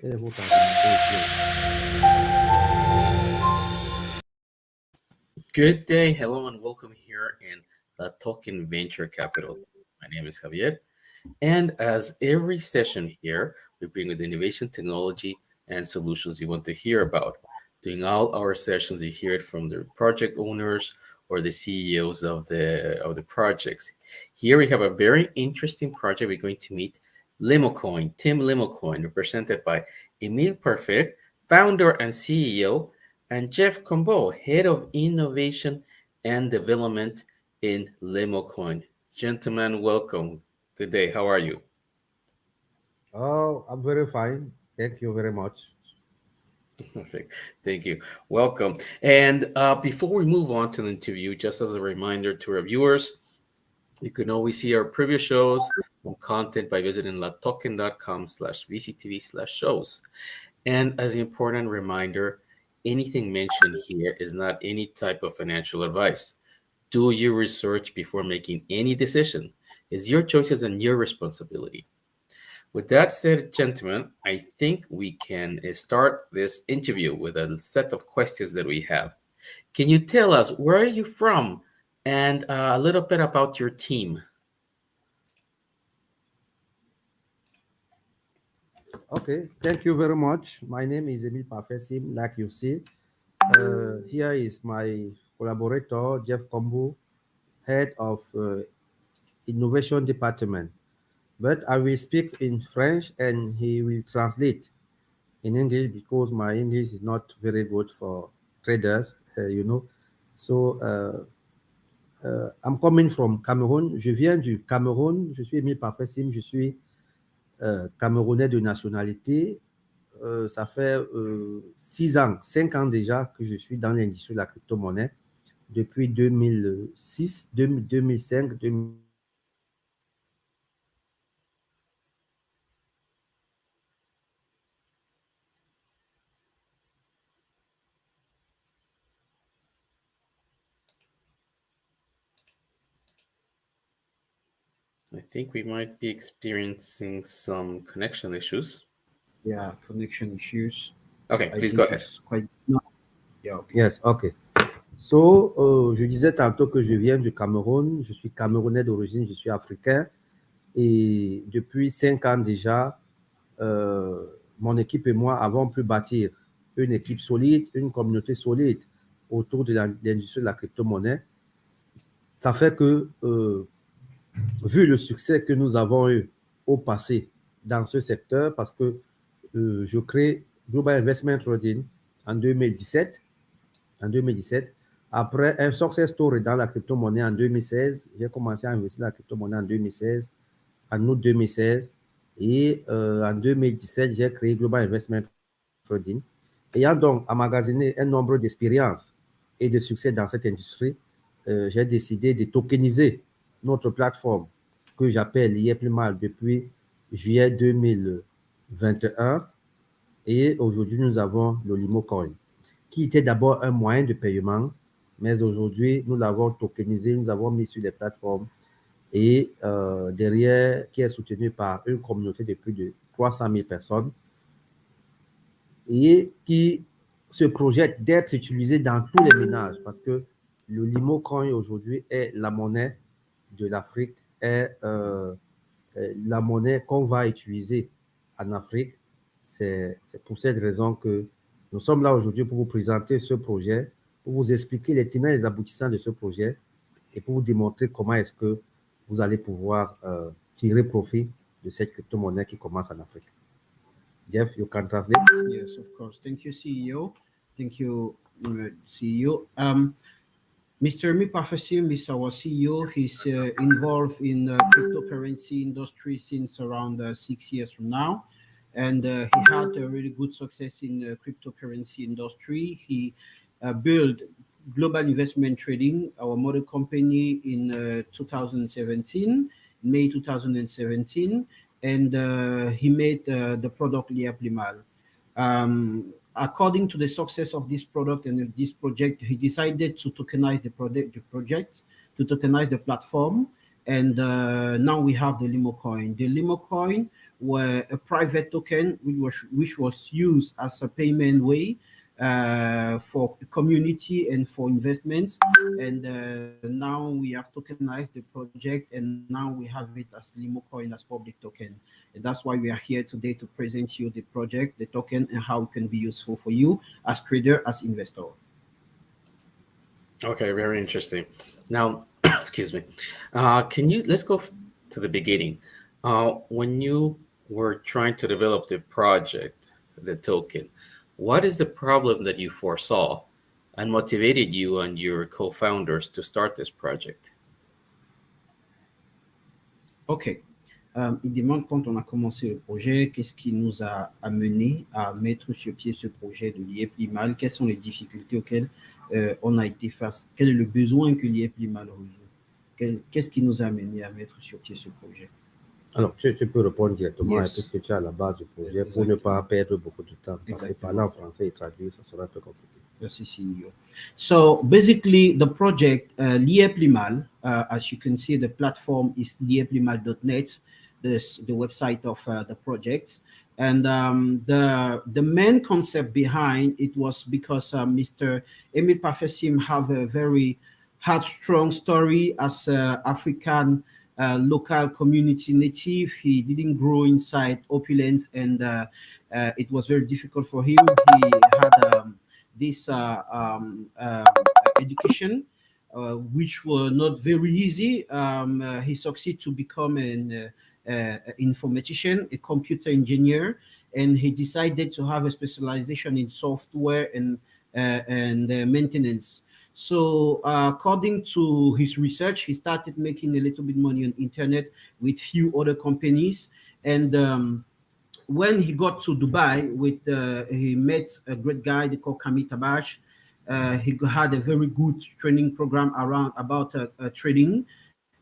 Good day, hello, and welcome here in La Token Venture Capital. My name is Javier, and as every session here, we bring with innovation, technology, and solutions you want to hear about. During all our sessions, you hear it from the project owners or the CEOs of the projects. Here we have a very interesting project. We're going to meet Limocoin, Team Limocoin, represented by Emile Perfect, founder and CEO, and Jeff Combo, Head of Innovation and Development in Limocoin. Gentlemen, welcome. Good day. How are you? Oh, I'm very fine. Thank you very much. Perfect. Thank you. Welcome. And before we move on to the interview, just as a reminder to our viewers, you can always see our previous shows and content by visiting latoken.com/VCTV/shows. And as an important reminder, anything mentioned here is not any type of financial advice. Do your research before making any decision. It's your choices and your responsibility. With that said, gentlemen, I think we can start this interview with a set of questions that we have. Can you tell us where are you from and a little bit about your team? Okay, thank you very much. My name is Emile Parfait, like you see. Here is my collaborator, Jeff Combo, Head of Innovation Department. But I will speak in French and he will translate in English because my English is not very good for traders, So, I'm coming from Cameroon. Je viens du Cameroun. Je suis Emile Parfait, je suis Camerounais de nationalité. Ça fait 6 ans, 5 ans déjà que je suis dans l'industrie de la crypto-monnaie. Depuis 2006, 2005, 2000. I think we might be experiencing some connection issues. Yeah, connection issues. Okay, please go ahead. Yeah, okay. Yes, okay. So, je disais tantôt que je viens du Cameroun, je suis Camerounais d'origine, je suis africain. Et depuis 5 ans déjà, mon équipe et moi avons pu bâtir une équipe solide, une communauté solide autour de l'industrie de la crypto-monnaie. Ça fait que, vu le succès que nous avons eu au passé dans ce secteur, parce que je crée Global Investment Trading en 2017. Après un success story dans la crypto-monnaie en 2016, j'ai commencé à investir dans la crypto-monnaie en 2016, en août 2016. Et en 2017, j'ai créé Global Investment Trading. Ayant donc emmagasiné un nombre d'expériences et de succès dans cette industrie, j'ai décidé de tokeniser notre plateforme que j'appelle liyeplimal depuis juillet 2021. Et aujourd'hui, nous avons le Limocoin, qui était d'abord un moyen de paiement, mais aujourd'hui, nous l'avons tokenisé, nous l'avons mis sur les plateformes et derrière, qui est soutenu par une communauté de plus de 300 000 personnes et qui se projette d'être utilisé dans tous les ménages parce que le Limocoin aujourd'hui est la monnaie de l'Afrique, est la monnaie qu'on va utiliser en Afrique. C'est pour cette raison que nous sommes là aujourd'hui pour vous présenter ce projet, pour vous expliquer les tenants et les aboutissants de ce projet et pour vous démontrer comment est-ce que vous allez pouvoir tirer profit de cette crypto-monnaie qui commence en Afrique. Jeff, you can translate? Yes, of course. Thank you, CEO. Thank you, CEO. Mr. Mi Parfait is our CEO. He's involved in cryptocurrency industry since around 6 years from now. And he had a really good success in the cryptocurrency industry. He built Global Investment Trading, our mother company, in 2017, May 2017, and he made the product liyeplimal. According to the success of this product and this project, he decided to tokenize the project, to tokenize the platform, and now we have the Limocoin. The Limocoin were a private token, which was used as a payment way for community and for investments. And now we have tokenized the project, and now we have it as Limocoin, as public token. And that's why we are here today to present you the project, the token, and how it can be useful for you as trader, as investor. Okay, very interesting. Now, excuse me. Let's go to the beginning. When you were trying to develop the project, the token, what is the problem that you foresaw and motivated you and your co-founders to start this project? OK. Il demande, quand on a commencé le projet, qu'est-ce qui nous a amené à mettre sur pied ce projet de liyeplimal? Quelles sont les difficultés auxquelles on a été face? Quel est le besoin que liyeplimal résout? Qu'est-ce qui nous a amené à mettre sur pied ce projet? Alors, tu peux répondre directement à tout ce que tu as à la base du projet pour ne pas perdre beaucoup de temps. Parce que parler en français et traduire, ça sera un peu compliqué. Merci, CEO. So basically, the project liyeplimal, as you can see, the platform is liyeplimal.net, the website of the project. And the main concept behind it was because Mr. Emile Parfait have a very strong story as African local community native. He didn't grow inside opulence, and it was very difficult for him. He had this education, which were not very easy. He succeeded to become an informatician, a computer engineer, and he decided to have a specialization in software and maintenance. So according to his research, he started making a little bit money on internet with few other companies. And when he got to Dubai, he met a great guy they call Kamit Abash. He had a very good training program about trading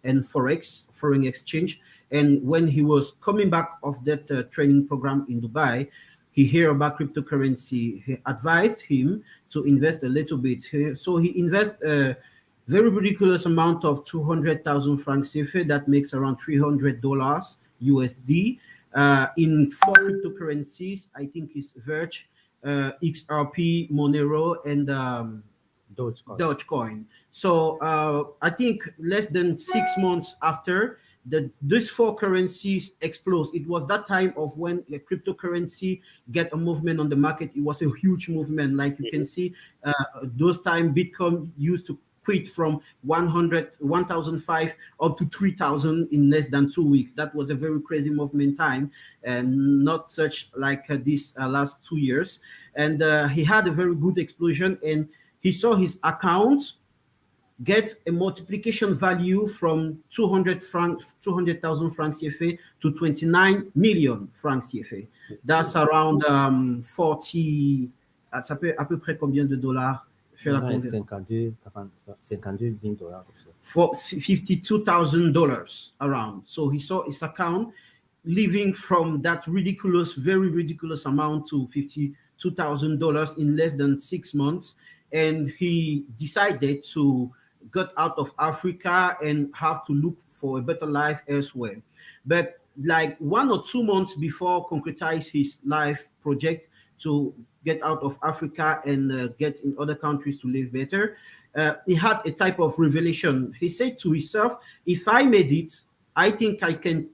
and foreign exchange. And when he was coming back of that training program in Dubai, he heard about cryptocurrency. He advised him to invest a little bit. So he invested a very ridiculous amount of 200,000 francs CFA. That makes around $300 USD in 4 cryptocurrencies. I think it's Verge, XRP, Monero, and Dogecoin. So I think less than 6 months after, these 4 currencies explode. It was that time of when a cryptocurrency get a movement on the market. It was a huge movement. Like you can see, those time Bitcoin used to quit from 1,005 up to 3,000 in less than 2 weeks. That was a very crazy movement time, and not such like this last 2 years. And he had a very good explosion, and he saw his account get a multiplication value from 200,000 francs CFA to 29 million francs CFA. That's around 40, ça peut à peu près combien de dollars? Faire la conversion. For $52,000 around. So he saw his account living from that very ridiculous amount to $52,000 in less than 6 months. And he decided to get out of Africa and have to look for a better life elsewhere. But like 1 or 2 months before concretize his life project to get out of Africa and get in other countries to live better, he had a type of revelation. He said to himself, if I made it, I think I can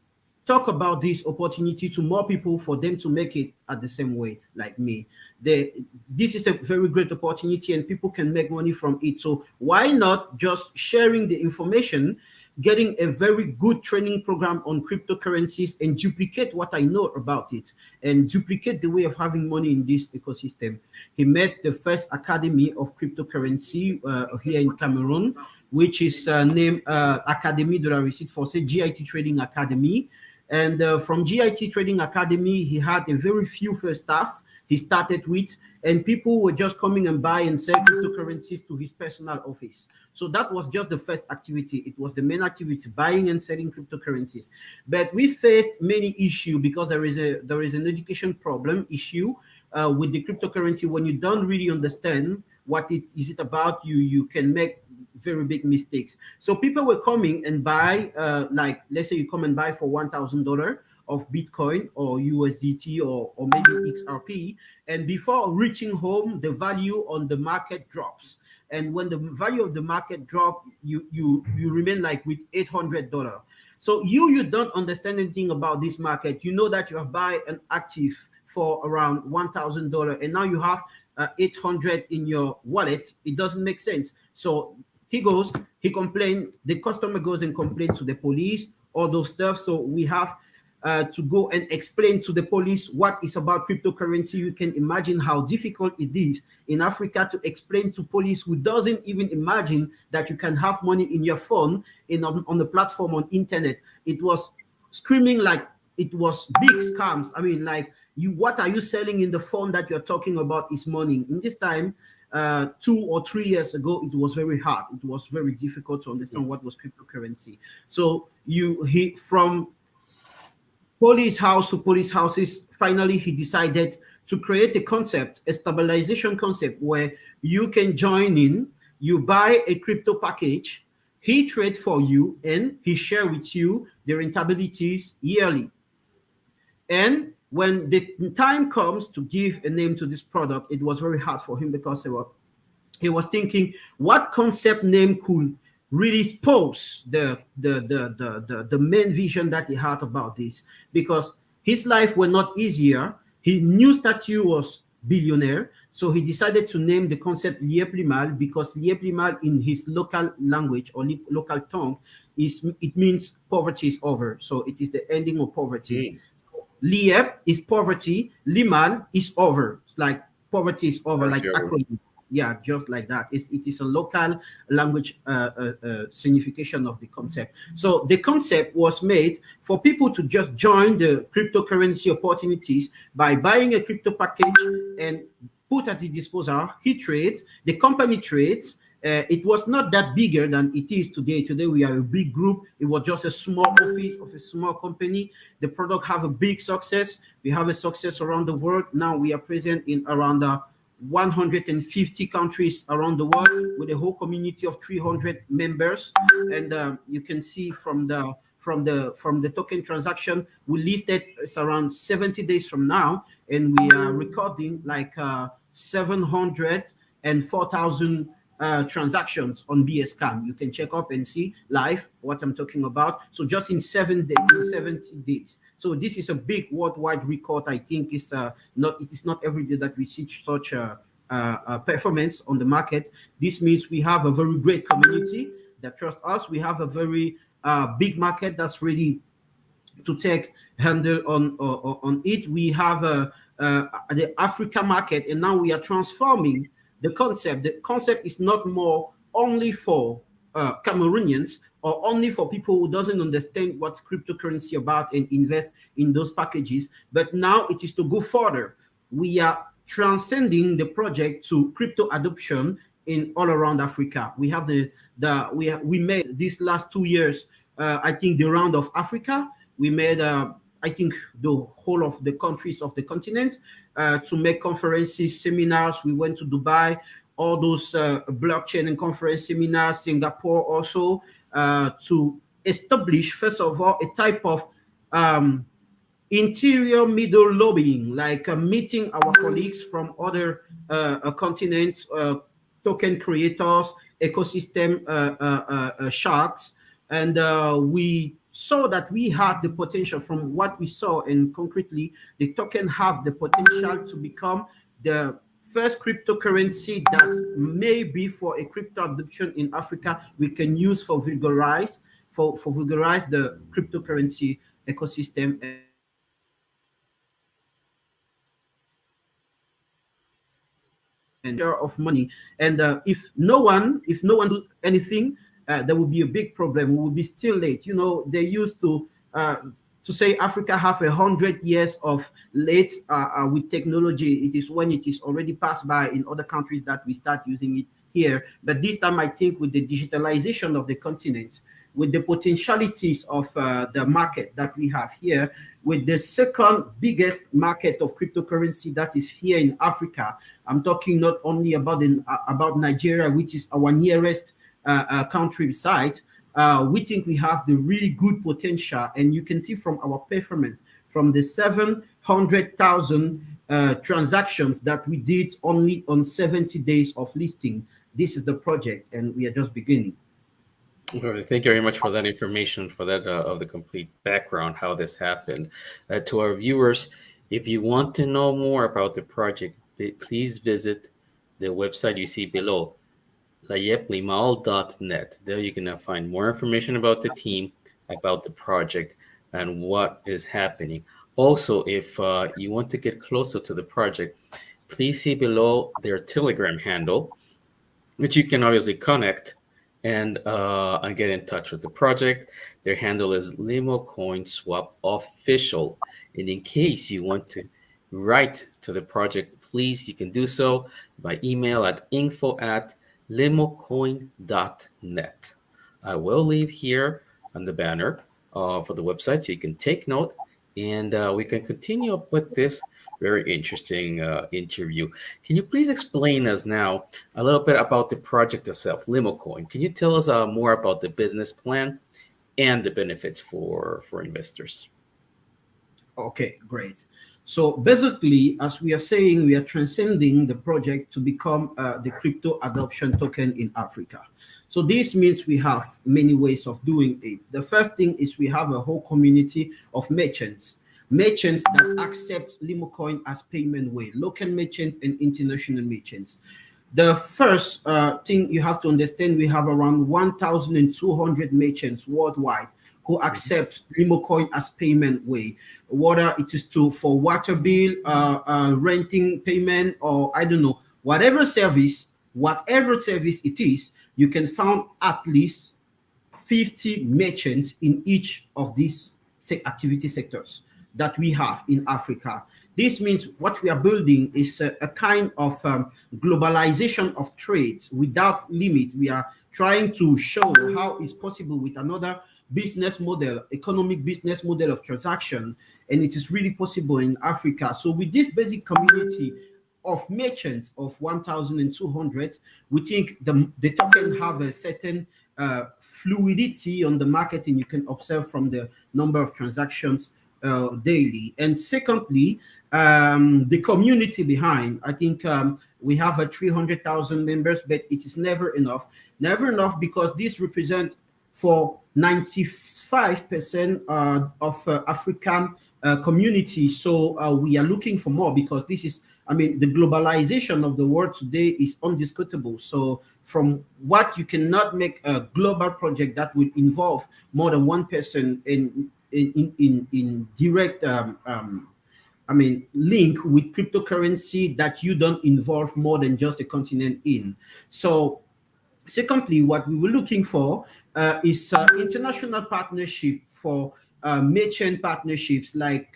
talk about this opportunity to more people for them to make it at the same way like me. This is a very great opportunity and people can make money from it. So why not just sharing the information, getting a very good training program on cryptocurrencies and duplicate what I know about it and duplicate the way of having money in this ecosystem. He met the first academy of cryptocurrency here in Cameroon, which is named Académie de la Réussite Forcée, GIT Trading Academy. And from GIT Trading Academy, he had a very few first staff he started with, and people were just coming and buy and sell cryptocurrencies to his personal office. So that was just the first activity. It was the main activity, buying and selling cryptocurrencies. But we faced many issues because there is an education problem issue with the cryptocurrency. When you don't really understand what it is about, you can make very big mistakes. So people were coming and buy, like let's say you come and buy for $1,000 of Bitcoin or USDT or maybe XRP. And before reaching home, the value on the market drops. And when the value of the market drop, you remain like with $800. So you don't understand anything about this market. You know that you have buy an active for around $1,000, and now you have 800 in your wallet. It doesn't make sense. So he complains. The customer goes and complains to the police, all those stuff. So we have to go and explain to the police what is about cryptocurrency. You can imagine how difficult it is in Africa to explain to police who doesn't even imagine that you can have money in your phone on the platform on internet. It was screaming like it was big scams. I mean, like, what are you selling in the phone that you're talking about is money? In this time, 2 or 3 years ago, it was very hard. It was very difficult to understand what was cryptocurrency. So from police house to police houses, finally he decided to create a concept, a stabilization concept, where you can join in, you buy a crypto package, he trade for you, and he share with you the rentabilities yearly. And when the time comes to give a name to this product, it was very hard for him because he was thinking what concept name could really expose the main vision that he had about this, because his life was not easier. He knew that he was billionaire, so he decided to name the concept liyeplimal, because liyeplimal in his local language or local tongue it means poverty is over. So it is the ending of poverty. Liyep is poverty, limal is over. It's like poverty is over, like acronym. Yeah, just like that. It is a local language signification of the concept. So the concept was made for people to just join the cryptocurrency opportunities by buying a crypto package and put at his disposal. He trades, the company trades. It was not that bigger than it is today. Today we are a big group. It was just a small office of a small company. The product have a big success. We have a success around the world. Now we are present in around 150 countries around the world with a whole community of 300 members. And you can see from the token transaction, we listed, it's around 70 days from now, and we are recording like 704,000 transactions on BSCAM. You can check up and see live what I'm talking about. So just in 7 days, in 70 days. So this is a big worldwide record. I think it is not every day that we see such a performance on the market. This means we have a very great community that trusts us. We have a very big market that's ready to take handle on it. We have the Africa market, and now we are transforming the concept. The concept is not more only for Cameroonians or only for people who doesn't understand what's cryptocurrency about and invest in those packages, but now it is to go further. We are transcending the project to crypto adoption in all around Africa. We have we made these last 2 years, I think, the round of Africa. We made I think the whole of the countries of the continent to make conferences, seminars. We went to Dubai, all those blockchain and conference seminars, Singapore also, to establish, first of all, a type of interior middle lobbying, like meeting our colleagues from other continents, token creators, ecosystem sharks, and we saw that we had the potential from what we saw, and concretely, the token have the potential to become the first cryptocurrency that maybe for a crypto adoption in Africa we can use for vulgarize the cryptocurrency ecosystem and share of money. And if no one do anything, there will be a big problem. We will be still late. You know, they used to say Africa have 100 years of late with technology. It is when it is already passed by in other countries that we start using it here. But this time, I think with the digitalization of the continent, with the potentialities of the market that we have here, with the second biggest market of cryptocurrency that is here in Africa, I'm talking not only about Nigeria, which is our nearest country side. We think we have the really good potential, and you can see from our performance from the 700,000 transactions that we did only on 70 days of listing. This is the project, and we are just beginning. All right, thank you very much for that information, for that of the complete background, how this happened. To our viewers, if you want to know more about the project, please visit the website you see below, liyeplimal.net. There you can find more information about the team, about the project, and what is happening. Also, if you want to get closer to the project, please see below their Telegram handle, which you can obviously connect and get in touch with the project. Their handle is Limocoin Swap Official. And in case you want to write to the project, please, you can do so by email at info@limocoin.net. I will leave here on the banner for the website so you can take note, and we can continue up with this very interesting interview. Can you please explain us now a little bit about the project itself, Limocoin? Can you tell us more about the business plan and the benefits for investors? Okay, great. So basically, as we are saying, we are transcending the project to become the crypto adoption token in Africa. So this means we have many ways of doing it. The first thing is we have a whole community of merchants that accept Limocoin as payment way, local merchants and international merchants. The first thing you have to understand, we have around 1,200 merchants worldwide who accept Limocoin as payment way, whether it is for water bill, renting payment, or I don't know, whatever service it is, you can find at least 50 merchants in each of these activity sectors that we have in Africa. This means what we are building is a kind of globalization of trades without limit. We are trying to show how it's possible with another business model, economic business model of transaction, and it is really possible in Africa. So with this basic community of merchants of 1,200, we think the token have a certain fluidity on the market, and you can observe from the number of transactions daily. And secondly, the community behind, I think we have 300,000 members, but it is never enough because this represents for 95% of African community. So we are looking for more, because this is, I mean, the globalization of the world today is undisputable. So from what you cannot make a global project that would involve more than one person in direct link with cryptocurrency, that you don't involve more than just a continent in. So secondly, what we were looking for is international partnership for merchant partnerships, like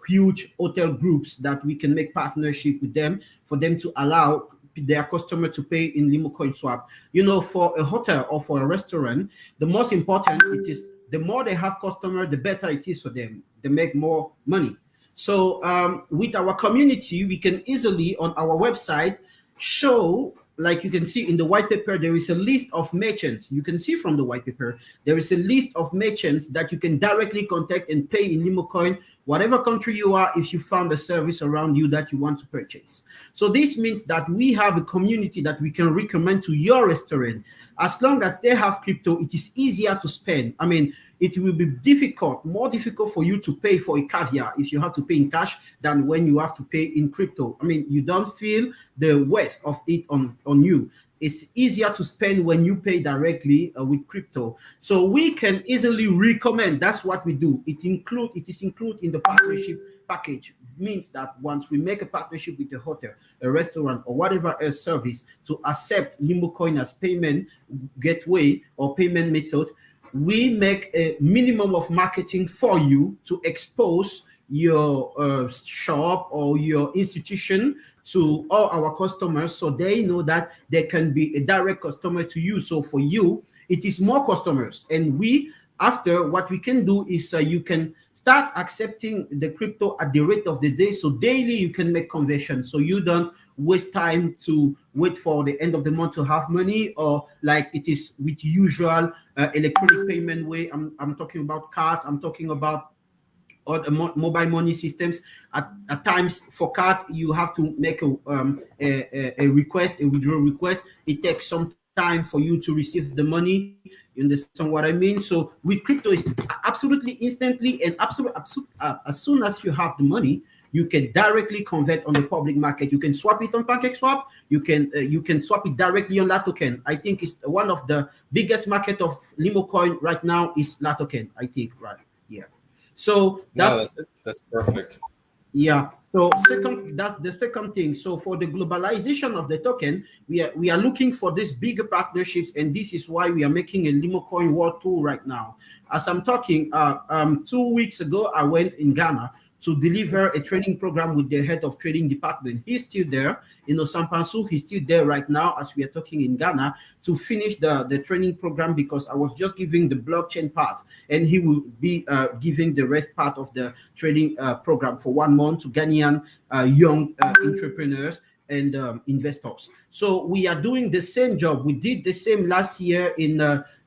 huge hotel groups, that we can make partnership with them for them to allow their customer to pay in Limocoin swap. You know, for a hotel or for a restaurant, the most important it is, the more they have customer, the better it is for them. They make more money. So with our community, we can easily on our website show, like you can see in the white paper, there is a list of merchants. You can see from the white paper, there is a list of merchants that you can directly contact and pay in Limocoin, whatever country you are, if you found a service around you that you want to purchase. So this means that we have a community that we can recommend to your restaurant. As long as they have crypto, it is easier to spend. I mean, it will be more difficult for you to pay for a caviar if you have to pay in cash than when you have to pay in crypto. I mean, you don't feel the weight of it on you. It's easier to spend when you pay directly with crypto. So we can easily recommend. That's what we do. It is included in the partnership package. It means that once we make a partnership with a hotel, a restaurant, or whatever else service to accept Limocoin as payment gateway or payment method, we make a minimum of marketing for you to expose your shop or your institution to all our customers, so they know that they can be a direct customer to you. So for you, it is more customers. And we, after, what we can do is you can start accepting the crypto at the rate of the day. So daily you can make conversions, so you don't waste time to wait for the end of the month to have money, or like it is with usual electronic payment way. I'm talking about cards, I'm talking about or the mobile money systems. At times, for card, you have to make a request, a withdrawal request. It takes some time for you to receive the money. You understand what I mean? So with crypto, it's absolutely instantly, and as soon as you have the money, you can directly convert on the public market. You can swap it on PancakeSwap. You can swap it directly on Latoken. I think it's one of the biggest market of Limocoin right now is Latoken. I think, right? Yeah. So that's perfect. Yeah. So that's the second thing. So for the globalization of the token, we are looking for these bigger partnerships, and this is why we are making a Limocoin World Tour right now. As I'm talking, 2 weeks ago, I went in Ghana to deliver a training program with the head of trading department. He's still there, Sampansu. He's still there right now as we are talking in Ghana to finish the training program, because I was just giving the blockchain part, and he will be giving the rest part of the trading program for 1 month to Ghanaian young entrepreneurs and investors. So we are doing the same job. We did the same last year in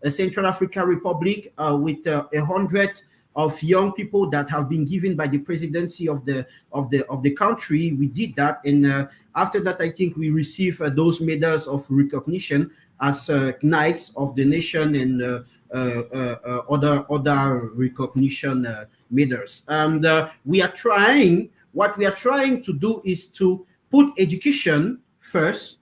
Central African Republic with 100 of young people that have been given by the presidency of the country. We did that, and after that, I think we received those medals of recognition as knights of the nation and other recognition medals. And what we are trying to do is to put education first,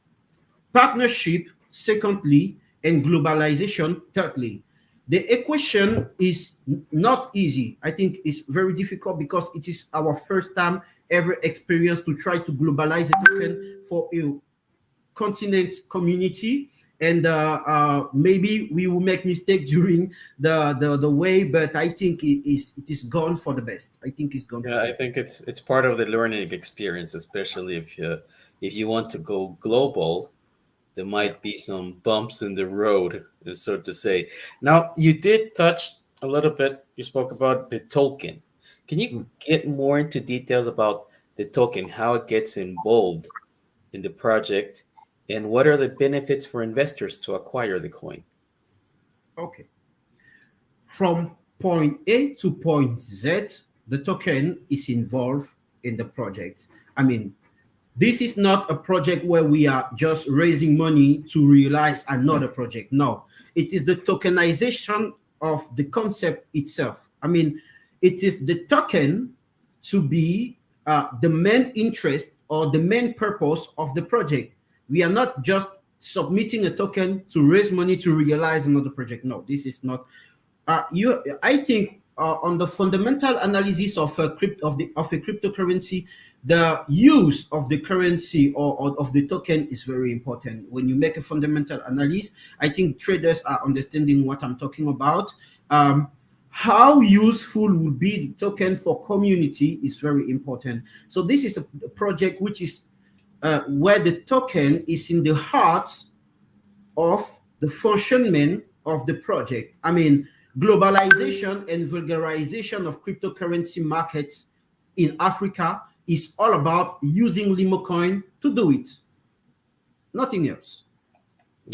partnership secondly, and globalization thirdly. The equation is not easy. I think it's very difficult because it is our first time ever experience to try to globalize a token for a continent community. And maybe we will make mistakes during the way, but I think it is gone for the best. I think it's gone. Yeah, I think it's part of the learning experience, especially if you want to go global. There might be some bumps in the road, so to say. Now, you did touch a little bit, you spoke about the token. Can you get more into details about the token, how it gets involved in the project, and what are the benefits for investors to acquire the coin? Okay. From point A to point Z, the token is involved in the project. I mean, this is not a project where we are just raising money to realize another project. No, it is the tokenization of the concept itself. I mean, it is the token to be the main interest or the main purpose of the project. We are not just submitting a token to raise money to realize another project. No, this is not. I think on the fundamental analysis of a cryptocurrency, the use of the currency or of the token is very important. When you make a fundamental analysis, I think traders are understanding what I'm talking about. How useful would be the token for community is very important. So this is a project which is where the token is in the heart of the functionment of the project. I mean, globalization and vulgarization of cryptocurrency markets in Africa is all about using Limocoin to do it. Nothing else.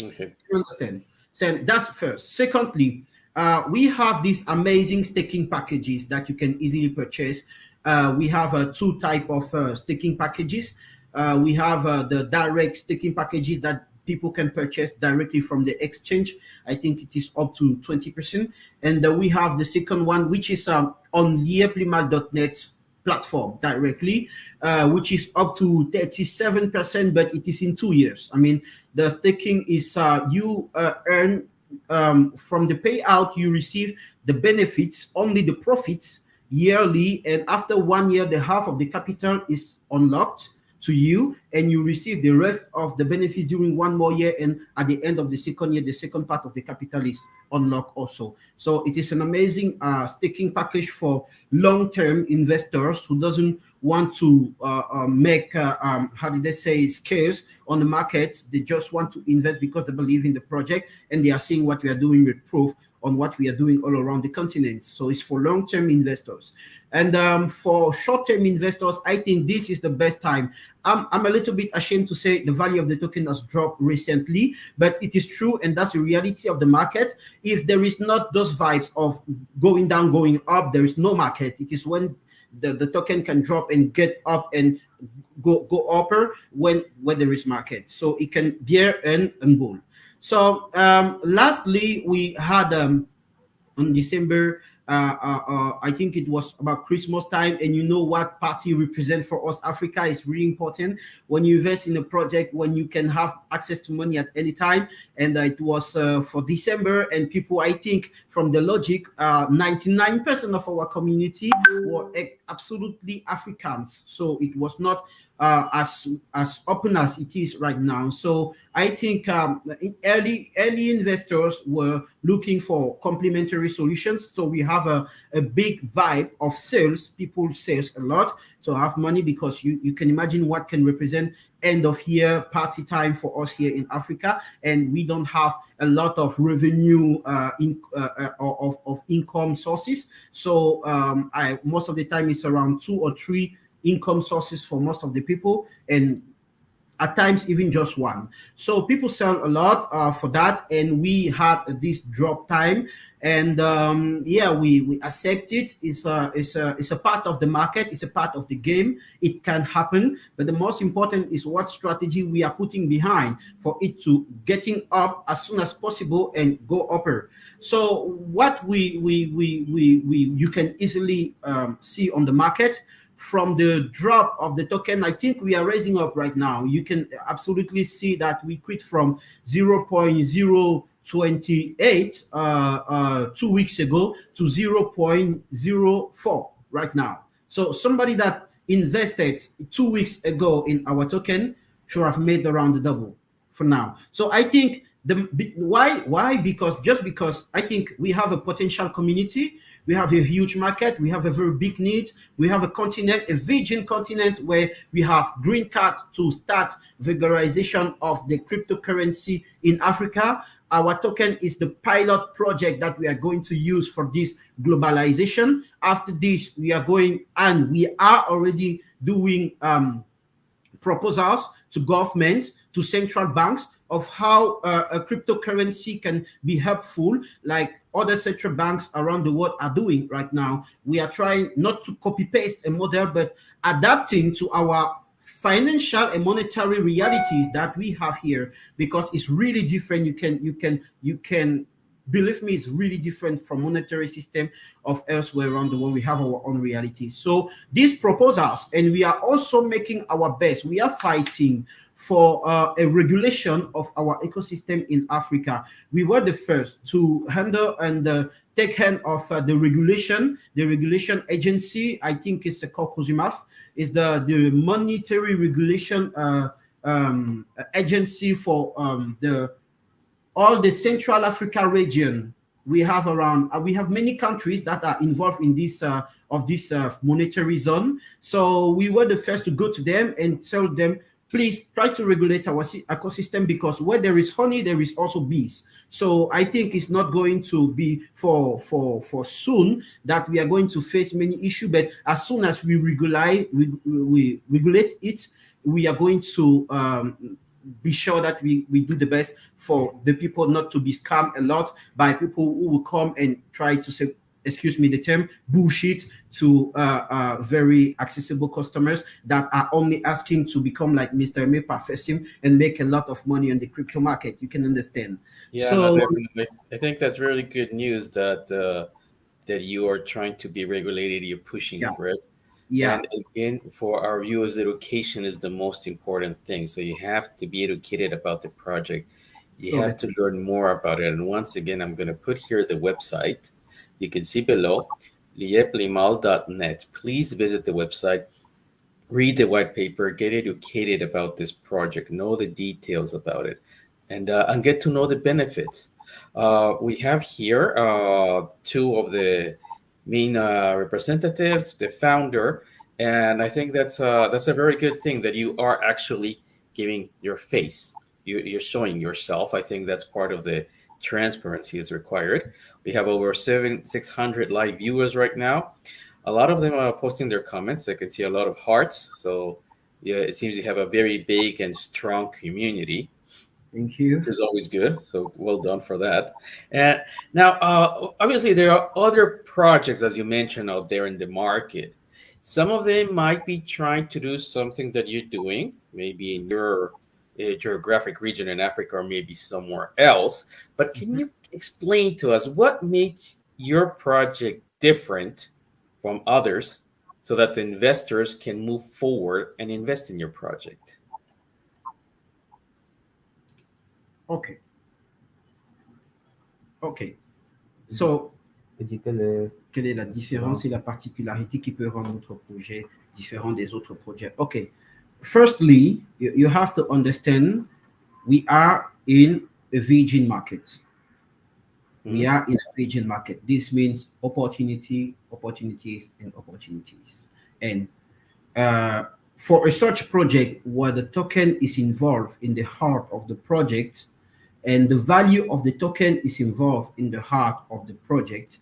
Okay. You understand? So that's first. Secondly, we have these amazing staking packages that you can easily purchase. We have 2 types of staking packages. We have the direct staking packages that people can purchase directly from the exchange. I think it is up to 20%. And we have the second one, which is on liyeplimal.net platform directly, which is up to 37%, but it is in 2 years. I mean, the staking is you earn from the payout, you receive the benefits, only the profits yearly, and after 1 year, the half of the capital is unlocked to you, and you receive the rest of the benefits during 1 more year, and at the end of the second year, the second part of the capital is unlocked also. So it is an amazing staking package for long-term investors who doesn't want to make, how did they say, scarce on the market. They just want to invest because they believe in the project, and they are seeing what we are doing with proof on what we are doing all around the continent. So it's for long-term investors. And for short-term investors, I think this is the best time. I'm a little bit ashamed to say the value of the token has dropped recently, but it is true, and that's the reality of the market. If there is not those vibes of going down, going up, there is no market. It is when the token can drop and get up and go upper when there is market. So it can bear and bull. So lastly, we had on December, I think it was about Christmas time, and you know what party represent for us. Africa is really important when you invest in a project, when you can have access to money at any time. And it was for December, and people, I think from the logic, 99% of our community were absolutely Africans. So it was not as open as it is right now. So I think early investors were looking for complementary solutions. So we have a big vibe of sales. People sales a lot to have money, because you can imagine what can represent end of year party time for us here in Africa, and we don't have a lot of revenue of income sources. So most of the time it's around 2 or 3 income sources for most of the people, and at times even just one. So people sell a lot for that, and we had this drop time, and yeah, we accept it. It's a part of the market. It's a part of the game. It can happen, but the most important is what strategy we are putting behind for it to getting up as soon as possible and go upper. So what you can easily see on the market. From the drop of the token, I think we are raising up right now. You can absolutely see that we quit from 0.028 2 weeks ago to 0.04 right now. So somebody that invested 2 weeks ago in our token should have made around the double for now. So I think why? Because I think we have a potential community. We have a huge market. We have a very big need. We have a continent, a virgin continent, where we have green card to start regularization of the cryptocurrency in Africa. Our token is the pilot project that we are going to use for this globalization. After this, we are already doing proposals to governments, to central banks, of how a cryptocurrency can be helpful, like other central banks around the world are doing right now. We are trying not to copy paste a model, but adapting to our financial and monetary realities that we have here, because it's really different. You can believe me, it's really different from monetary system of elsewhere around the world. We have our own realities. So these proposals, and we are also making our best. We are fighting for a regulation of our ecosystem in Africa. We were the first to handle and take hand of the regulation agency. I think it's a COCOSIMAF, is the monetary regulation agency for all the Central Africa region. We have many countries that are involved in this monetary zone. So we were the first to go to them and tell them, please try to regulate our ecosystem, because where there is honey, there is also bees. So I think it's not going to be for soon that we are going to face many issues, but as soon as we regulate it, we are going to be sure that we do the best for the people not to be scammed a lot by people who will come and try to say, excuse me the term, bullshit to very accessible customers that are only asking to become like Mr. Emile Parfait and make a lot of money on the crypto market. You can understand. Yeah, so no, I think that's really good news that that you are trying to be regulated. You're pushing for it. Yeah. And again, for our viewers, education is the most important thing. So you have to be educated about the project. You have to learn more about it. And once again, I'm going to put here the website. You can see below, liyeplimal.net. Please visit the website, read the white paper, get educated about this project, know the details about it, and get to know the benefits. We have here two of the main representatives, the founder, and I think that's a very good thing that you are actually giving your face. You're showing yourself. I think that's part of the transparency is required. We have over 600 live viewers right now. A lot of them are posting their comments. I can see a lot of hearts. So yeah, it seems you have a very big and strong community. Thank you. Which is always good. So well done for that. And now, obviously, there are other projects, as you mentioned, out there in the market. Some of them might be trying to do something that you're doing, maybe in your geographic region in Africa or maybe somewhere else. But can you explain to us what makes your project different from others so that the investors can move forward and invest in your project? OK. So, quelle est la différence et la particularité qui peut rendre notre projet différent des autres projets? OK. Firstly, you have to understand we are in a virgin market. We are in a virgin market. This means opportunities, and opportunities. And for a such project where the token is involved in the heart of the project, and the value of the token is involved in the heart of the project,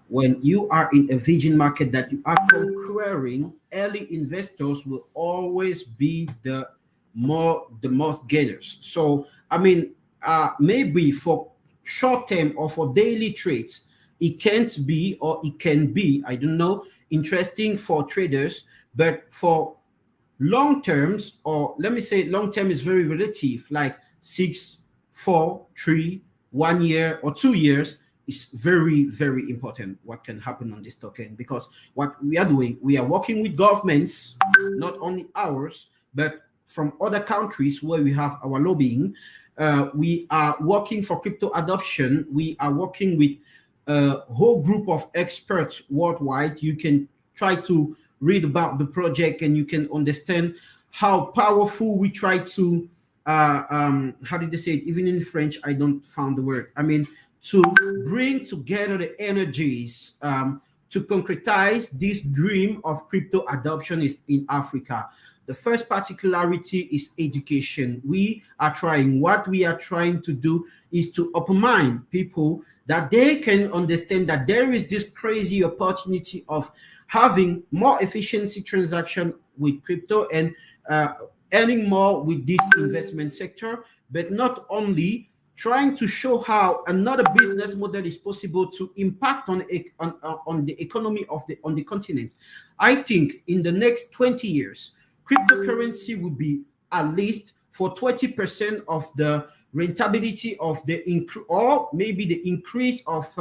when you are in a virgin market that you are conquering, early investors will always be the most gainers. So, I mean, maybe for short-term or for daily trades, it can't be, or it can be, I don't know, interesting for traders, but for long terms, or let me say long-term is very relative, like 6, 4, 3, 1 year or 2 years, is very, very important what can happen on this token, because what we are doing, we are working with governments, not only ours, but from other countries where we have our lobbying. We are working for crypto adoption. We are working with a whole group of experts worldwide. You can try to read about the project and you can understand how powerful we try to, how did they say it? Even in French, I don't find the word. I mean, to bring together the energies to concretize this dream of crypto adoption is in Africa. The first particularity is education. We are trying, what we are trying to do is to open-mind people that they can understand that there is this crazy opportunity of having more efficiency transaction with crypto and earning more with this investment sector, but not only trying to show how another business model is possible to impact on the economy of on the continent. I think in the next 20 years, cryptocurrency will be at least for 20% of the rentability of the or maybe the increase of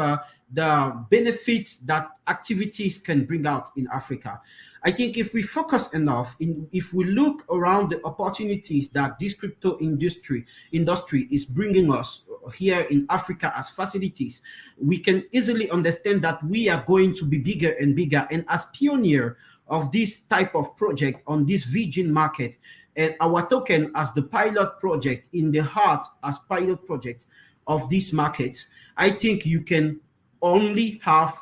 the benefits that activities can bring out in Africa. I think if we focus enough, if we look around the opportunities that this crypto industry is bringing us here in Africa as facilities, we can easily understand that we are going to be bigger and bigger. And as pioneer of this type of project on this virgin market, and our token as the pilot project in the heart as pilot project of this market, I think you can only have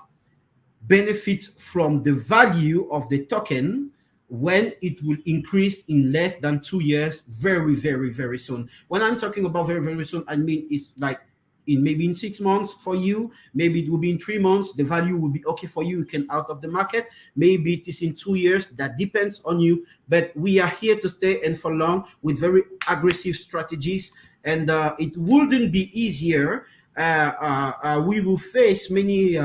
benefits from the value of the token when it will increase in less than 2 years, very, very, very soon. When I'm talking about very, very soon, I mean it's like maybe in 6 months for you, maybe it will be in 3 months, the value will be okay for you, you can out of the market, maybe it is in 2 years, that depends on you, but we are here to stay and for long with very aggressive strategies, and it wouldn't be easier. We will face many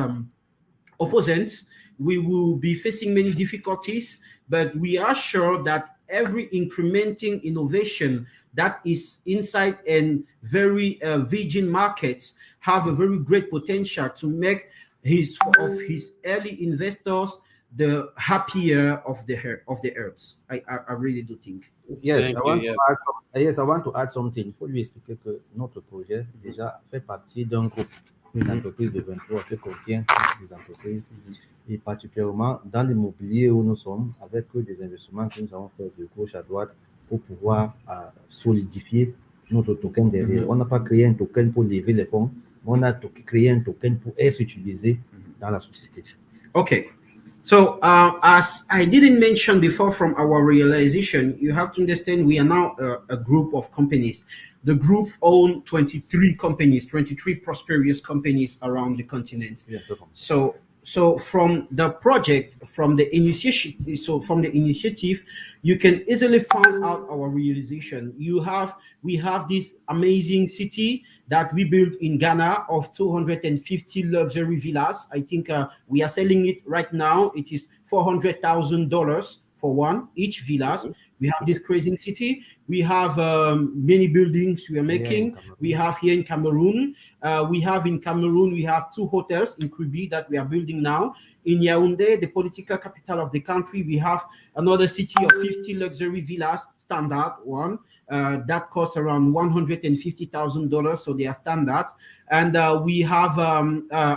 opponents, we will be facing many difficulties, but we are sure that every incrementing innovation that is inside and very virgin markets have a very great potential to make his early investors the happier of the earth. I really do think. Yes, I want to add something. Il faut lui expliquer que notre projet déjà fait partie d'un groupe, une entreprise de 23 qui contient des entreprises, et particulièrement dans l'immobilier où nous sommes, avec des investissements que nous avons fait de gauche à droite pour pouvoir solidifier notre token derrière. On n'a pas créé un token pour lever les fonds, mais on a créé un token pour être utilisé dans la société. Okay. So, as I didn't mention before, from our realization, you have to understand we are now a group of companies. The group owns 23 companies, 23 prosperous companies around the continent. Yeah, So from the project, from the initiative, you can easily find out our realization. We have this amazing city that we built in Ghana of 250 luxury villas. I think we are selling it right now. It is $400,000 for one each villas. We have this crazy city. We have many buildings we are making. We have here in Cameroon. We have 2 hotels in Kribi that we are building now. In Yaoundé, the political capital of the country, we have another city of 50 luxury villas, standard one. That costs around $150,000, so they are standard. And we have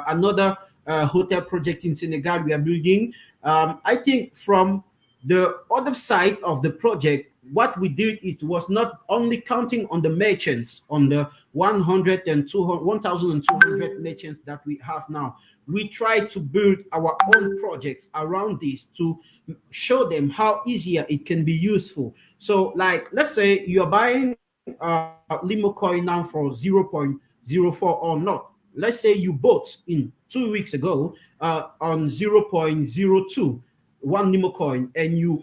another hotel project in Senegal we are building. I think from the other side of the project, what we did, it was not only counting on the merchants, on the 1,200 merchants that we have now. We try to build our own projects around this to show them how easier it can be useful. So, like, let's say you're buying Limocoin now for 0.04 or not. Let's say you bought in 2 weeks ago on 0.02. one Limocoin, and you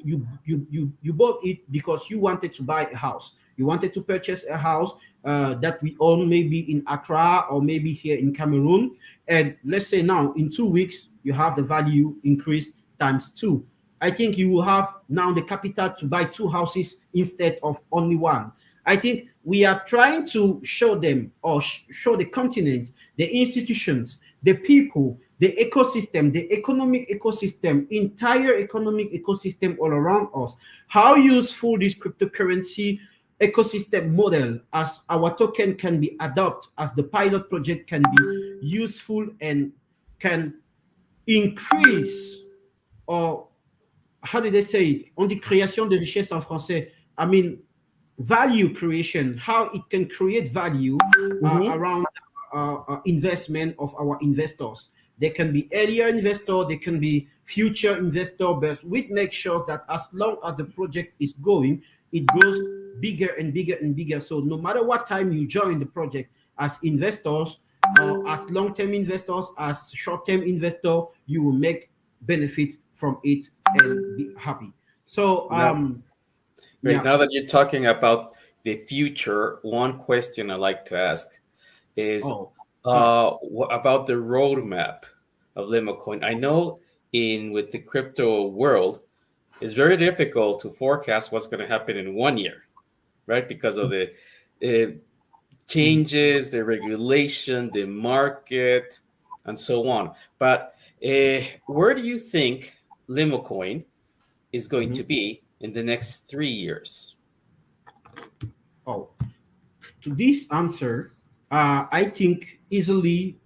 bought it because you wanted to buy a house. You wanted to purchase a house that we own, maybe in Accra or maybe here in Cameroon. And let's say now in 2 weeks, you have the value increased ×2. I think you will have now the capital to buy 2 houses instead of only one. I think we are trying to show them, or show the continent, the institutions, the people, the ecosystem, the economic ecosystem, entire economic ecosystem all around us, how useful this cryptocurrency ecosystem model as our token can be adopted, as the pilot project can be useful and can increase, or how did they say it? On dit création de richesse en français. I mean, value creation, how it can create value around investment of our investors. They can be earlier investor, they can be future investor, but we make sure that as long as the project is going, it goes bigger and bigger and bigger. So no matter what time you join the project as investors, as long-term investors, as short-term investor, you will make benefit from it and be happy. So now that you're talking about the future, one question I like to ask is about the roadmap of Limocoin. I know with the crypto world, it's very difficult to forecast what's going to happen in 1 year, right? Because of the changes, the regulation, the market, and so on. But where do you think Limocoin is going to be in the next 3 years? To this answer, I think easily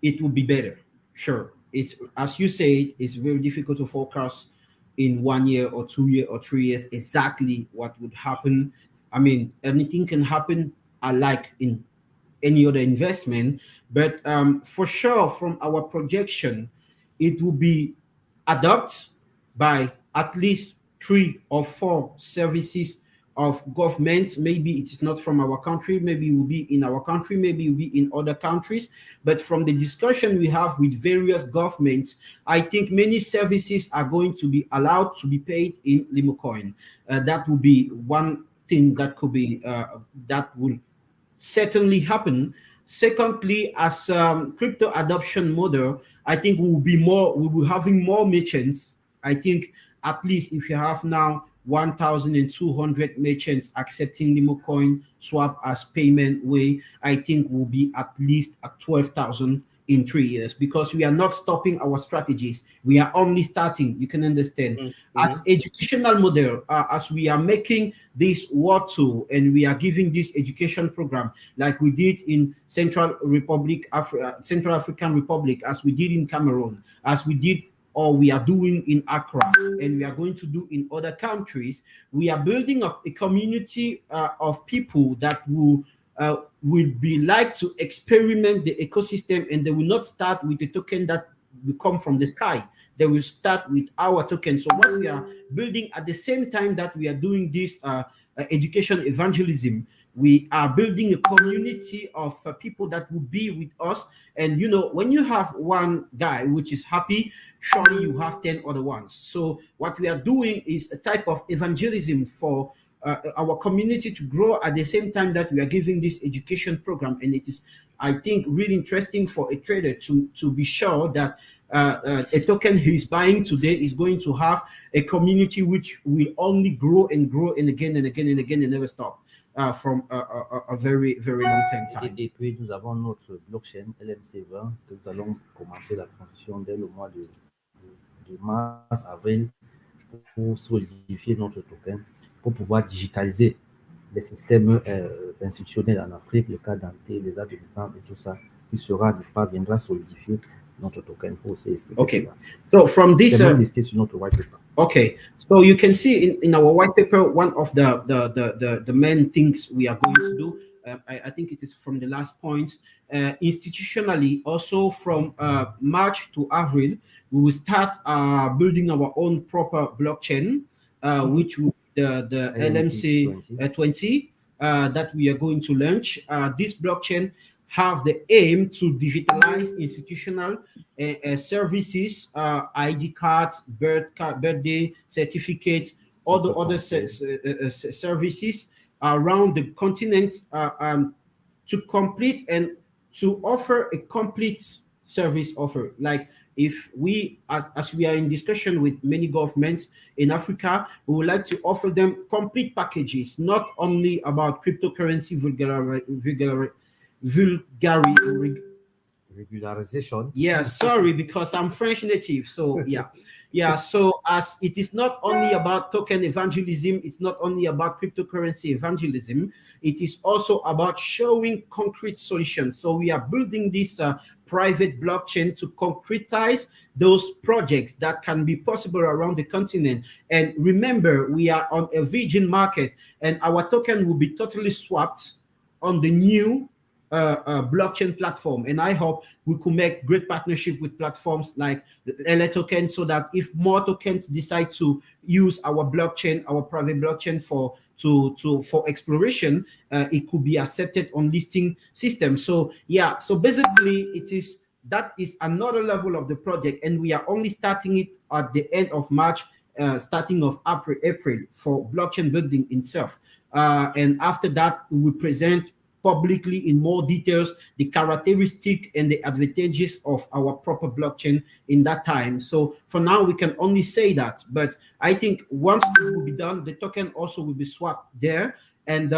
it will be better. Sure, it's, as you said, it's very difficult to forecast in 1 year or 2 years or 3 years exactly what would happen. I mean, anything can happen, like in any other investment, but for sure, from our projection, it will be adopted by at least 3 or 4 services of governments. Maybe it is not from our country, maybe it will be in our country, maybe it will be in other countries. But from the discussion we have with various governments, I think many services are going to be allowed to be paid in Limocoin. That will be one thing that could be, that will certainly happen. Secondly, as crypto adoption model, I think we will be having more merchants. I think at least if you have now 1,200 merchants accepting Limocoin swap as payment way, I think we'll be at least at 12,000 in 3 years, because we are not stopping our strategies. We are only starting, you can understand. As educational model, as we are making this war tool and we are giving this education program like we did in Central African Republic, as we did in Cameroon, as we did or we are doing in Accra, and we are going to do in other countries. We are building up a community of people that will be like to experiment the ecosystem, and they will not start with a token that will come from the sky. they will start with our token. So what we are building at the same time that we are doing this education evangelism, we are building a community of people that will be with us. And you know, when you have one guy which is happy, surely you have 10 other ones. So what we are doing is a type of evangelism for our community to grow at the same time that we are giving this education program. And it is, I think, really interesting for a trader to be sure that a token he's buying today is going to have a community which will only grow and grow and again and again and again and never stop from a very, very long time. Et puis, nous avons notre blockchain LMC20 que nous allons commencer la transition dès le mois de mars, avril pour solidifier notre token, pour pouvoir digitaliser les systèmes institutionnels en Afrique, le cas d'identité, les actes de naissance et tout ça, qui sera, n'est-ce pas, viendra solidifier notre token. Il faut aussi expliquer. Okay, so from this, listé sur notre white paper. Okay, so you can see in our white paper, one of the main things we are going to do, I think it is from the last points, institutionally, also from March to April, we will start building our own proper blockchain, which will be the LMC 20 that we are going to launch. This blockchain have the aim to digitalize institutional services, ID cards, birthday certificates, all the other services around the continent to complete and to offer a complete service offer. Like if we, as we are in discussion with many governments in Africa, we would like to offer them complete packages, not only about cryptocurrency regularization. Yeah, sorry, because I'm French native. So yeah. So as it is not only about token evangelism, it's not only about cryptocurrency evangelism, it is also about showing concrete solutions. So we are building this private blockchain to concretize those projects that can be possible around the continent. And remember, we are on a virgin market, and our token will be totally swapped on the new blockchain platform. And I hope we could make great partnership with platforms like LA Token, so that if more tokens decide to use our blockchain, our private blockchain for exploration, it could be accepted on listing system. So yeah, so basically that is another level of the project, and we are only starting it at the end of March, starting of April for blockchain building itself. And after that, we will present publicly in more details the characteristic and the advantages of our proper blockchain in that time. So for now, we can only say that, but I think once it will be done, the token also will be swapped there. And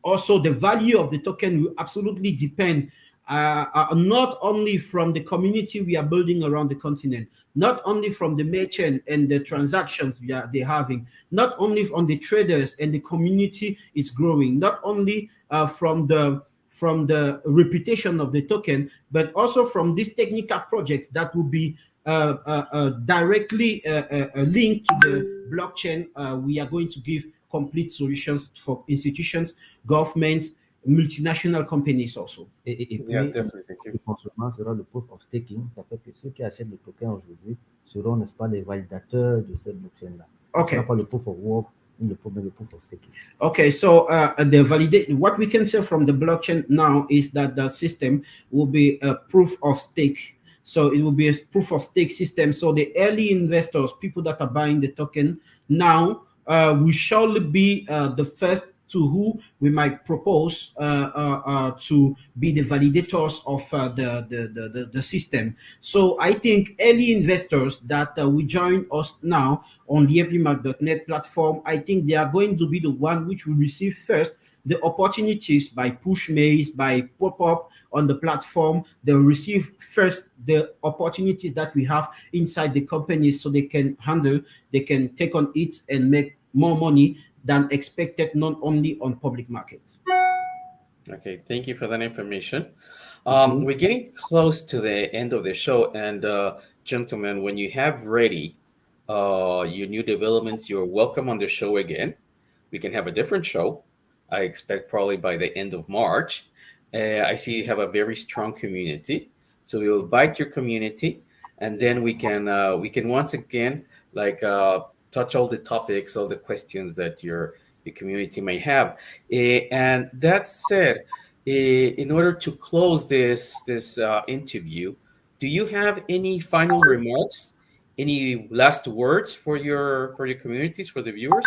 also the value of the token will absolutely depend not only from the community we are building around the continent, not only from the merchant and the transactions they're having, not only on the traders and the community is growing, not only from the reputation of the token, but also from this technical project that will be directly linked to the blockchain. We are going to give complete solutions for institutions, governments, multinational companies also. Et puis, le fonctionnement sera le proof of staking. Ça fait que ceux qui achètent le token aujourd'hui seront, n'est-ce pas, les validateurs de cette blockchain-là. Okay. Ce sera pas le proof of work, le proof of staking. Okay, so what we can say from the blockchain now is that the system will be a proof of stake. So it will be a proof of stake system. So the early investors, people that are buying the token now, will surely be the first to who we might propose to be the validators of the system. So I think early investors that will join us now on the liyeplimal.net platform, I think they are going to be the one which will receive first the opportunities by push mails, by pop-up on the platform. They'll receive first the opportunities that we have inside the companies, so they can take on it and make more money than expected, not only on public markets. Okay, thank you for that information. We're getting close to the end of the show, and gentlemen, when you have ready your new developments, you're welcome on the show again. We can have a different show. I expect probably by the end of March. I see you have a very strong community, so we'll invite your community and then we can once again touch all the topics, all the questions that your community may have. And that said, in order to close this interview, do you have any final remarks, any last words for your communities, for the viewers?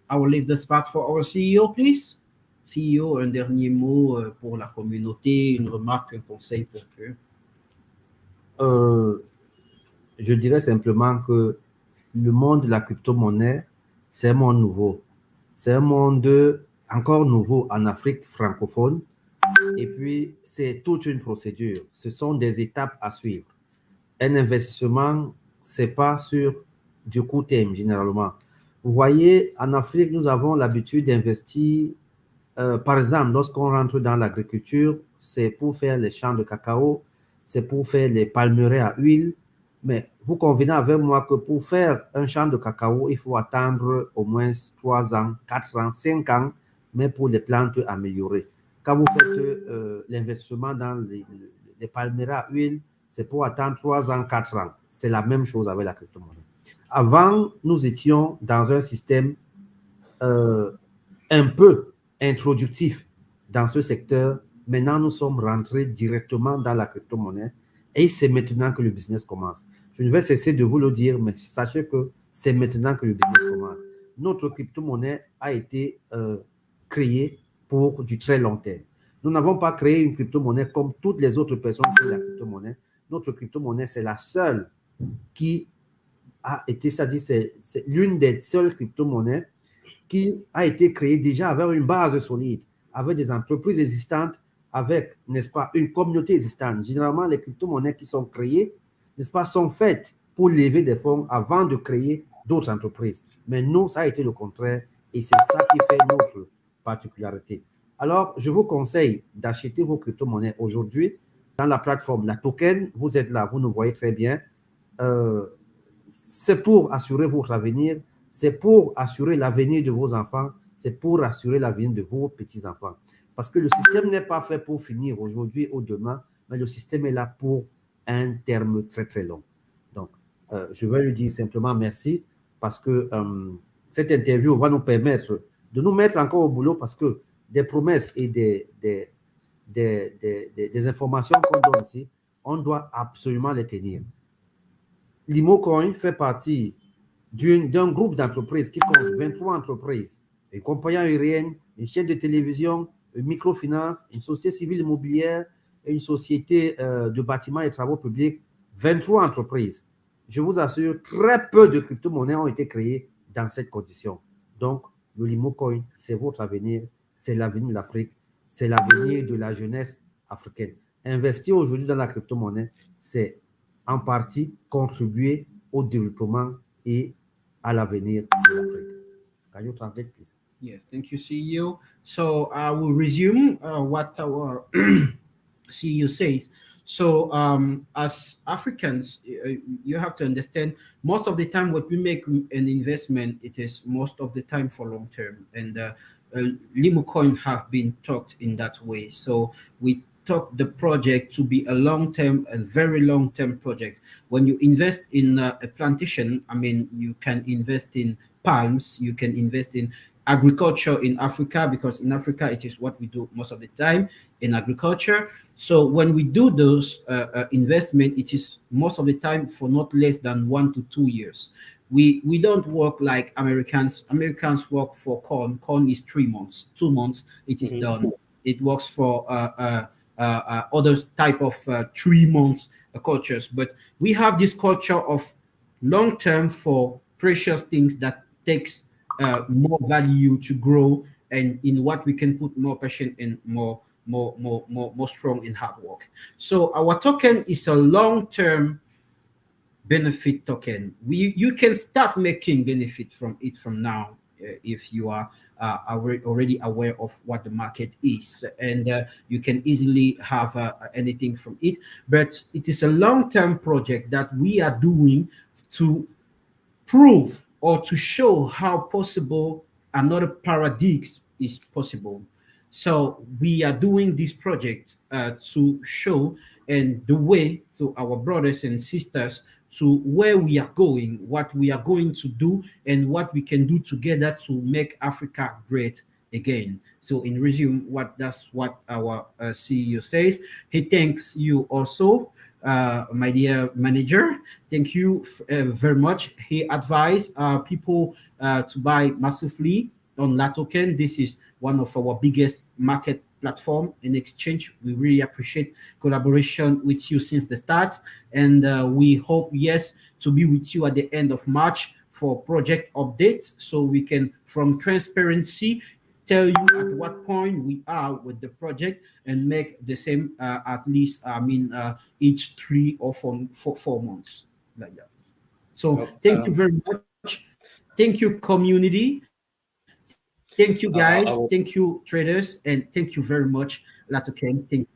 I will leave the spot for our CEO, please. CEO, un dernier mot pour la communauté, une remarque, un conseil pour eux. Je dirais simplement que le monde de la crypto-monnaie, c'est un monde nouveau. C'est un monde encore nouveau en Afrique francophone. Et puis, c'est toute une procédure. Ce sont des étapes à suivre. Un investissement, ce n'est pas sur du court terme, généralement. Vous voyez, en Afrique, nous avons l'habitude d'investir. Par exemple, lorsqu'on rentre dans l'agriculture, c'est pour faire les champs de cacao, c'est pour faire les palmeraies à huile. Mais vous convenez avec moi que pour faire un champ de cacao, il faut attendre au moins 3 ans, 4 ans, 5 ans, mais pour les plantes améliorées. Quand vous faites l'investissement dans les palmeraies à huile, c'est pour attendre 3 ans, 4 ans. C'est la même chose avec la crypto-monnaie. Avant, nous étions dans un système un peu introductif dans ce secteur. Maintenant, nous sommes rentrés directement dans la crypto-monnaie et c'est maintenant que le business commence. Je ne vais cesser de vous le dire, mais sachez que c'est maintenant que le business commence. Notre crypto-monnaie a été créée pour du très long terme. Nous n'avons pas créé une crypto-monnaie comme toutes les autres personnes qui créent la crypto-monnaie. Notre crypto-monnaie, c'est la seule qui a été, c'est-à-dire c'est l'une des seules crypto-monnaies qui a été créée déjà avec une base solide, avec des entreprises existantes, avec, n'est-ce pas, une communauté existante. Généralement, les crypto-monnaies qui sont créées, n'est-ce pas, sont faites pour lever des fonds avant de créer d'autres entreprises. Mais nous, ça a été le contraire et c'est ça qui fait notre particularité. Alors, je vous conseille d'acheter vos crypto-monnaies aujourd'hui dans la plateforme La Token. Vous êtes là, vous nous voyez très bien. C'est pour assurer votre avenir, c'est pour assurer l'avenir de vos enfants, c'est pour assurer l'avenir de vos petits-enfants. Parce que le système n'est pas fait pour finir aujourd'hui ou demain, mais le système est là pour un terme très, très long. Donc, je vais lui dire simplement merci parce que cette interview va nous permettre de nous mettre encore au boulot parce que des promesses et des informations qu'on donne ici, on doit absolument les tenir. Limocoin fait partie d'un groupe d'entreprises qui compte 23 entreprises, une compagnie aérienne, une chaîne de télévision, une microfinance, une société civile immobilière et une société de bâtiments et travaux publics, 23 entreprises. Je vous assure, très peu de crypto-monnaies ont été créées dans cette condition. Donc, le Limocoin, c'est votre avenir, c'est l'avenir de l'Afrique, c'est l'avenir de la jeunesse africaine. Investir aujourd'hui dans la crypto-monnaie, c'est en partie contribuer au développement et à l'avenir de l'Afrique. Can you translate, please? Yes, thank you, CEO. So I will resume what our CEO says. So as Africans, you have to understand most of the time when we make an investment, it is most of the time for long term. And Limocoin have been talked in that way. So we talk the project to be a long-term and very long-term project. When you invest in a plantation, I mean, you can invest in palms, you can invest in agriculture in Africa, because in Africa, it is what we do most of the time in agriculture. So when we do those investment, it is most of the time for not less than 1 to 2 years. We don't work like Americans. Americans work for corn. Corn is 3 months, 2 months, it is done. It works for other type of 3 months cultures, but we have this culture of long-term for precious things that takes more value to grow, and in what we can put more passion and more strong in hard work. So our token is a long-term benefit token. You can start making benefit from it from now if you are already aware of what the market is, and you can easily have anything from it. But it is a long-term project that we are doing to prove or to show how possible another paradigm is possible. So we are doing this project to show and the way to our brothers and sisters to where we are going, what we are going to do, and what we can do together to make Africa great again. So in resume, that's what our CEO says. He thanks you also, my dear manager. Thank you very much. He advised people to buy massively on La Token. This is one of our biggest market platform in exchange. We really appreciate collaboration with you since the start, and we hope, yes, to be with you at the end of March for project updates, so we can, from transparency, tell you at what point we are with the project and make the same at least, each 3 or 4 months, like that. So thank you very much. Thank you, community. Thank you, guys. Thank you, traders, and thank you very much, Latoken. Thank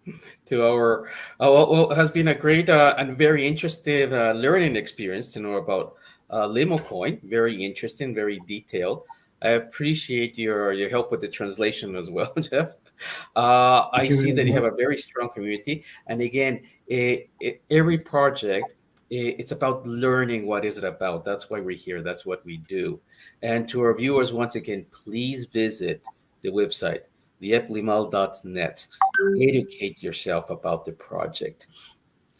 you. To our well, has been a great and very interesting learning experience to know about Limocoin. Very interesting, very detailed. I appreciate your help with the translation as well, Jeff. I see that you have a very strong community, and again, every project, it's about learning what is it about. That's why we're here. That's what we do. And to our viewers, once again, please visit the website liyeplimal.net. Educate yourself about the project.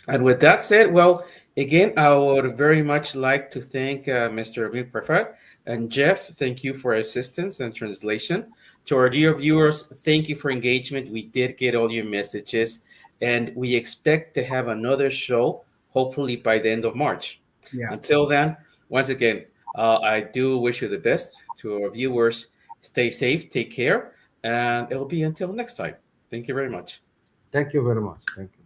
And with that said, well, again, I would very much like to thank Mr. Emile Parfait and Jeff. Thank you for assistance and translation. To our dear viewers, thank you for engagement. We did get all your messages, and we expect to have another show, hopefully by the end of March. Yeah. Until then, once again, I do wish you the best. To our viewers, stay safe, take care, and it'll be until next time. Thank you very much. Thank you very much. Thank you.